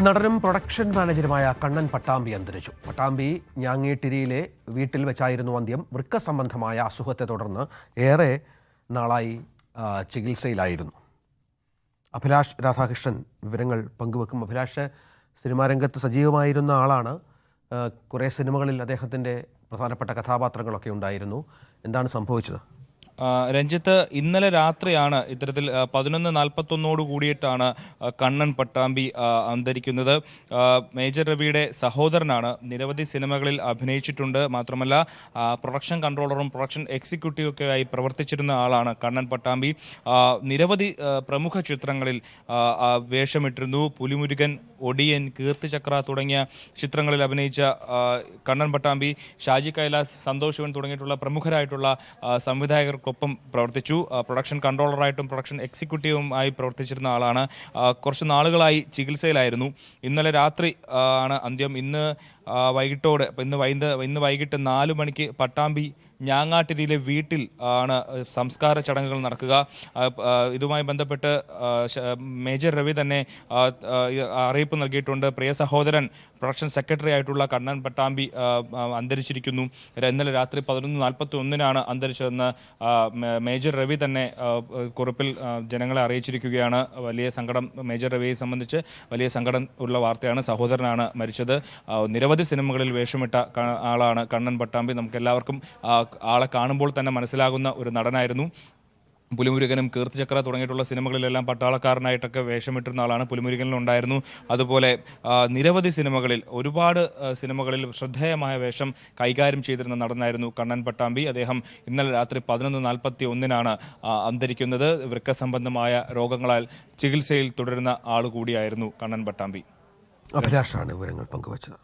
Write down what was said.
നടനും പ്രൊഡക്ഷൻ മാനേജരുമായ കണ്ണൻ പട്ടാമ്പി അന്തരിച്ചു. പട്ടാമ്പി ഞാങ്ങേട്ടിരിയിലെ വീട്ടിൽ വെച്ചായിരുന്നു അന്ത്യം. വൃക്ക സംബന്ധമായ അസുഖത്തെ തുടർന്ന് ഏറെ നാളായി ചികിത്സയിലായിരുന്നു. അഭിലാഷ് രാധാകൃഷ്ണൻ വിവരങ്ങൾ പങ്കുവെക്കും. അഭിലാഷ് സിനിമാ രംഗത്ത് സജീവമായിരുന്ന ആളാണ്. കുറേ സിനിമകളിൽ അദ്ദേഹത്തിൻ്റെ പ്രധാനപ്പെട്ട കഥാപാത്രങ്ങളൊക്കെ ഉണ്ടായിരുന്നു. എന്താണ് സംഭവിച്ചത്? രഞ്ജിത്ത്, ഇന്നലെ രാത്രിയാണ് ഇത്തരത്തിൽ 11:41 കൂടിയിട്ടാണ് കണ്ണൻ പട്ടാമ്പി അന്തരിക്കുന്നത്. മേജർ രവിയുടെ സഹോദരനാണ്. നിരവധി സിനിമകളിൽ അഭിനയിച്ചിട്ടുണ്ട്. മാത്രമല്ല പ്രൊഡക്ഷൻ കൺട്രോളറും പ്രൊഡക്ഷൻ എക്സിക്യൂട്ടീവും ഒക്കെ ആയി പ്രവർത്തിച്ചിരുന്ന ആളാണ് കണ്ണൻ പട്ടാമ്പി. നിരവധി പ്രമുഖ ചിത്രങ്ങളിൽ വേഷമിട്ടിരുന്നു. പുലിമുരുകൻ, ഒടിയൻ, കീർത്തിചക്ര തുടങ്ങിയ ചിത്രങ്ങളിൽ അഭിനയിച്ച കണ്ണൻ പട്ടാമ്പി ഷാജി കൈലാസ്, സന്തോഷ് ശിവൻ തുടങ്ങിയിട്ടുള്ള പ്രമുഖരായിട്ടുള്ള സംവിധായകർക്കൊപ്പം പ്രവർത്തിച്ചു. പ്രൊഡക്ഷൻ കൺട്രോളറായിട്ടും പ്രൊഡക്ഷൻ എക്സിക്യൂട്ടീവുമായി പ്രവർത്തിച്ചിരുന്ന ആളാണ്. കുറച്ച് നാളുകളായി ചികിത്സയിലായിരുന്നു. ഇന്നലെ രാത്രി ആണ് അന്ത്യം. ഇന്ന് വൈകിട്ട് 4 മണിക്ക് പട്ടാമ്പി ഞാങ്ങാട്ടിരിയിലെ വീട്ടിൽ ആണ് സംസ്കാര ചടങ്ങുകൾ നടക്കുക. ഇതുമായി ബന്ധപ്പെട്ട് മേജർ രവി തന്നെ അറിയിപ്പ് നൽകിയിട്ടുണ്ട്. പ്രിയ സഹോദരൻ പ്രൊഡക്ഷൻ സെക്രട്ടറി ആയിട്ടുള്ള കണ്ണൻ പട്ടാമ്പി അന്തരിച്ചിരിക്കുന്നു. ഇന്നലെ രാത്രി 11:41 അന്തരിച്ചതെന്ന് മേജർ രവി തന്നെ കുറിപ്പിൽ ജനങ്ങളെ അറിയിച്ചിരിക്കുകയാണ്. വലിയ സങ്കടം, മേജർ രവിയെ സംബന്ധിച്ച് വലിയ സങ്കടം ഉള്ള വാർത്തയാണ്. സഹോദരനാണ് മരിച്ചത്. നിരവധി സിനിമകളിൽ വേഷമിട്ട ആളാണ് കണ്ണൻ പട്ടാമ്പി. നമുക്കെല്ലാവർക്കും ആളെ കാണുമ്പോൾ തന്നെ മനസ്സിലാകുന്ന ഒരു നടനായിരുന്നു. പുലിമുരുകനും കീർത്തിചക്ര തുടങ്ങിയിട്ടുള്ള സിനിമകളിലെല്ലാം പട്ടാളക്കാരനായിട്ടൊക്കെ വേഷമിട്ടിരുന്ന ആളാണ്. പുലിമുരുകനിലുണ്ടായിരുന്നു. അതുപോലെ നിരവധി സിനിമകളിൽ, ഒരുപാട് സിനിമകളിൽ ശ്രദ്ധേയമായ വേഷം കൈകാര്യം ചെയ്തിരുന്ന നടനായിരുന്നു കണ്ണൻ പട്ടാമ്പി. അദ്ദേഹം ഇന്നലെ രാത്രി 11:41 അന്തരിക്കുന്നത്. വൃക്ക സംബന്ധമായ രോഗങ്ങളാൽ ചികിത്സയിൽ തുടരുന്ന ആൾ കൂടിയായിരുന്നു കണ്ണൻ പട്ടാമ്പി. അഭിലാഷാണ് വിവരങ്ങൾ പങ്കുവച്ചത്.